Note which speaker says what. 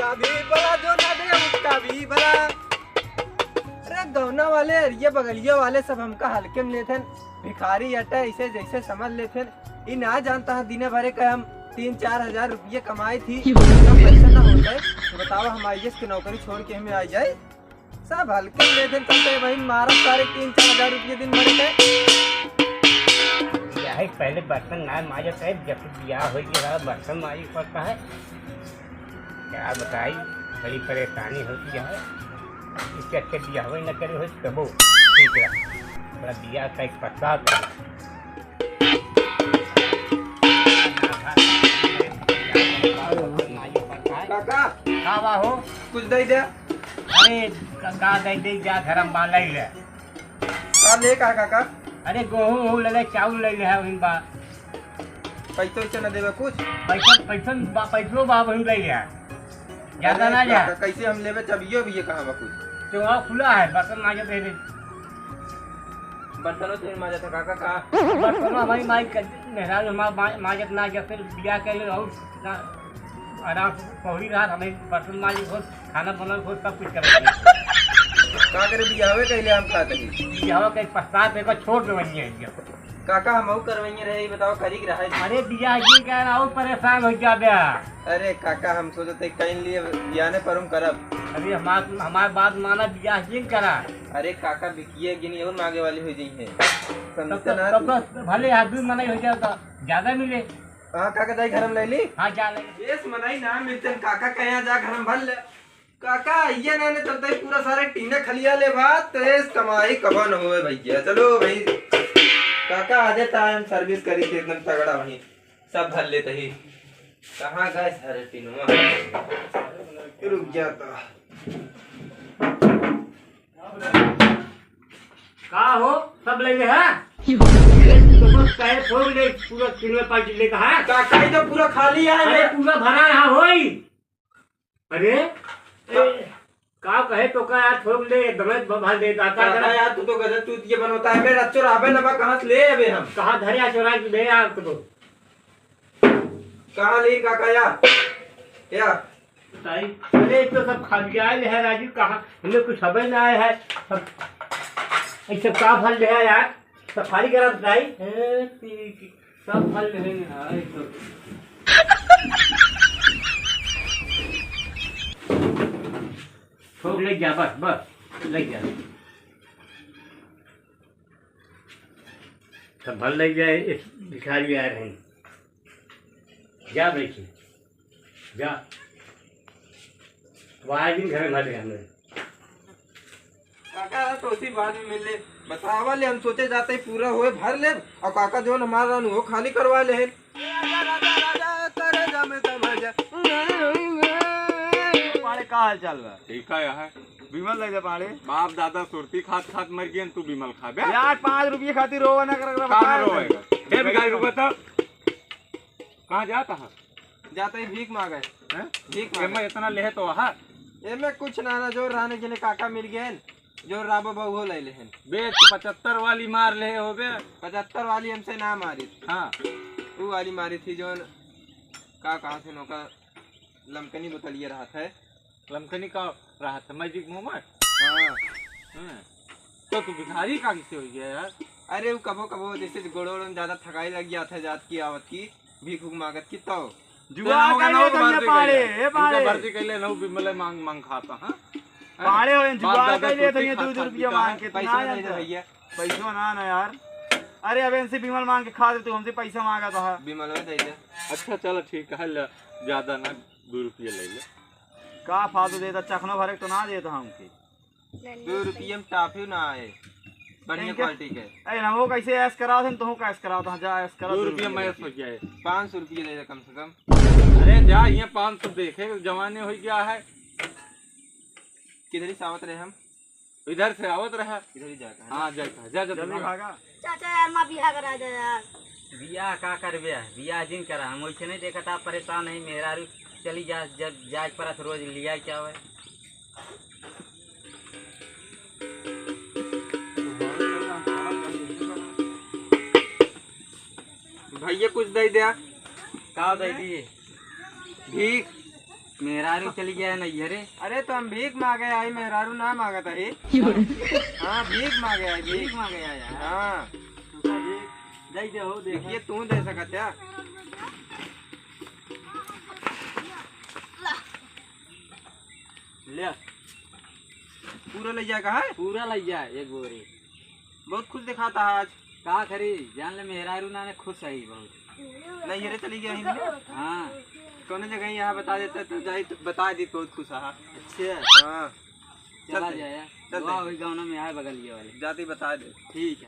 Speaker 1: उसका भी भला, जो ना दे उसका भी भला। अरे गौना वाले ये बगलिया वाले सब हमका हल्के में लेते, भिखारी अटे ऐसे जैसे समझ लेते। इन ना जानता है दिन भरे का हम 3-4 हजार रुपये कमाई थी, पैसा ना होता है तो बताओ हम आई की नौकरी छोड़ के हमें आ जाए। सब हल्के में लेते चलते वही मारा सारे 3-4 हजार रुपये दिन भरे के।
Speaker 2: पहले बर्तन ना माजत है, जब ब्याह हो गया बर्तन माजी पड़ता है। क्या बताई, बड़ी परेशानी होती है। इसके अच्छे ब्याह न करे हो तबो ठीक रहा, बड़ा ब्याह का एक पश्चात।
Speaker 1: काका
Speaker 2: खावा हो
Speaker 1: कुछ दे दे।
Speaker 2: अरे का दे जा घर में बाल ले
Speaker 1: ले काका।
Speaker 2: अरे गेहूँ ले ले, चावल ले ले है वही बा।
Speaker 1: पैसा वैसा न देवे कुछ?
Speaker 2: पैसो बा वही ले ले, ज्यादा ना जा।
Speaker 1: कैसे हम लेवे चबियो भी कहाँ बा कुछ?
Speaker 2: तो खुला है बर्तन माजे दे दे।
Speaker 1: बर्तनों से माजा था काका का?
Speaker 2: बर्तनों हमारी माई मेहराज हमारा माजत ना, जब फिर ब्याह के लिए और आराम से पहुरी रहा हमें बर्तन माजे खुद, खाना बना खुद, सब कुछ करेंगे।
Speaker 1: का करे बियाहवे कहले हम खाते हैं
Speaker 2: बियाह के पश्चात एक बार छोड़ देवनी है
Speaker 1: काका। हम करवैया रहे बताओ करी के रहा।
Speaker 2: अरे बियाह जी का और परेशान हो जा गया।
Speaker 1: अरे काका हम सोचते कहीं लिए बियाने पर हम करब।
Speaker 2: अरे हमारे बात माना, बियाह जी करा।
Speaker 1: अरे काका बिकिए गिनी और मांगे वाली हो जाई है
Speaker 2: भले आदमी मनाई हो जाता ज्यादा मिले।
Speaker 1: हाँ काका दाई घर में ले ली।
Speaker 2: हाँ जा ले
Speaker 1: मनाई ना मिलते काका कहीं जा घर में भर ले। काका ये ना चलता है पूरा सारे टीने खलिया ले बात तेज कमाई कब न हुए भैया। चलो भाई काका आ जाता है, हम सर्विस करी थी एकदम तगड़ा वही सब भर लेते ही। कहाँ गए सारे टीनुआ? रुक जाता
Speaker 2: का हो सब ले है छोड़ ले पूरा किलो पार्टी ले कहा
Speaker 1: काका ही तो पूरा खाली है।
Speaker 2: अरे पूरा भरा यहाँ होई। अरे का कहे तो का यार छोड़ ले दमत भर दे दाता
Speaker 1: यार तू तो गजब तू ये बनोता है। मेरा चोर आबे ना कहां से ले अबे हम?
Speaker 2: कहां धरिया चोरा के ले यार तो
Speaker 1: कहां ले काका या
Speaker 2: ताई। अरे तो सब खाली आए है राजू, कहां हमें कुछ खबर ना आया है। सब ऐसे का फल है यार, सफाई करा बताई सब फल है तो छोड़ ले जा, बस ले जा सब भल ले जाए। इस भिखारी आ रहे हैं, जा बैठिए जा वहाँ दिन घर में भर गया हमें।
Speaker 1: काका तो उसी बाद में मिल ले बतावा ले। हम सोचे जाते ही पूरा हुए भर ले और काका जो हमारा वो खाली करवा ले।
Speaker 3: पाड़े का हाल चाल बा?
Speaker 4: ठीक है यार।
Speaker 3: बिमल लगे पाड़े
Speaker 4: बाप दादा सुरती खात खात मर गए, तू बिमल खा बे
Speaker 3: यार 5 रुपये खातिर रोवा ना कर
Speaker 4: कहाँ रोएगा? हे भिखारी रुको तो कहाँ जाता है?
Speaker 1: जाते ही भीख मांगे भीख
Speaker 4: मैं इतना ले तो वहाँ
Speaker 1: एमे कुछ ना जो रहने के लिए काका मिल गए जो राबो बहु ले लेहन।
Speaker 4: बेच 75 वाली मार ले हो बे।
Speaker 1: 75 वाली हमसे ना मारी।
Speaker 4: हाँ
Speaker 1: वो वाली मारी थी जो का कहाँ से नौका लमकनी बोतलिए रहा था।
Speaker 4: लमकनी का रहा था मैजिक मोहम्मद।
Speaker 1: हाँ
Speaker 4: तो तू भिखारी का किसे हो गया यार?
Speaker 1: अरे वो कबो कबो जैसे गोड़ों में ज्यादा थकाई लग गया था जात की आवत की भीख मांगत की तो
Speaker 3: जुआ का ले तन्ने पाड़े ए पाड़े
Speaker 4: भर्ती कैले नौ बिमले मांग मांग खाता। हां
Speaker 3: पाड़े हो जुआ का ले तन्ने 2 रुपया मांग के
Speaker 1: पैसा नहीं दे भैया।
Speaker 3: पैसा ना यार। अरे अब इनसे बिमल मांग के खा दे, तू हमसे पैसा मांगा था।
Speaker 1: बिमल में दे दे।
Speaker 4: अच्छा चलो ठीक है, ज्यादा ना 2 रुपये ले ले।
Speaker 3: का फालतू देता, चखना भरे तो ना देता हमके।
Speaker 1: 2 रुपये में टाफी ना आए बढ़िया क्वालिटी के।
Speaker 3: अरे ना वो कैसे ऐस कराओ थे तो का ऐस कराओ था जा ऐस करा
Speaker 4: 2 रुपये मैं सोच गया
Speaker 1: 500 रुपये दे दे कम से कम।
Speaker 4: अरे जा ये 500 देखे जमाने हो गया है।
Speaker 1: किधर ही सावत रहे हम?
Speaker 4: इधर से आवत रहा
Speaker 1: इधर ही जाकर।
Speaker 4: हाँ जा
Speaker 3: जल्दी भागा।
Speaker 5: चाचा यार माँ बियाह करा दे यार।
Speaker 2: बियाह का कर बियाह जिन करा हम वैसे नहीं देखा था, परेशान है मेरा चली जा जब जाज पर रोज लिया क्या है।
Speaker 1: भैया कुछ दे दिया
Speaker 2: का दे दिए
Speaker 1: भीख
Speaker 6: मेहरारू चली गया है नैहरे।
Speaker 1: अरे तो हम भीख मांगे आई, मेहरारू ना मांगा था ही। हाँ भीख मांगे आई, भीख
Speaker 6: मांगे आया यार।
Speaker 1: हाँ
Speaker 6: दे दे हो दे।
Speaker 1: देखिए तू दे सकत है।
Speaker 6: ले
Speaker 1: पूरा ले जाएगा है।
Speaker 6: पूरा लग जाए एक बोरी।
Speaker 1: बहुत खुश दिखाता है आज।
Speaker 6: का करी जान ले मेहरारू ना ने खुश है बहुत।
Speaker 1: नहीं ये चली गया हिंदी।
Speaker 6: हाँ
Speaker 1: कौन जगह यहाँ बता देता तो जाई तो बता दी बहुत खुश है।
Speaker 6: अच्छा
Speaker 1: हाँ
Speaker 6: चला
Speaker 1: चल
Speaker 6: जाए।
Speaker 1: चल
Speaker 6: दुआ हुई गाँव में आए बगल ये वाले।
Speaker 1: जाती बता दे।
Speaker 6: ठीक है।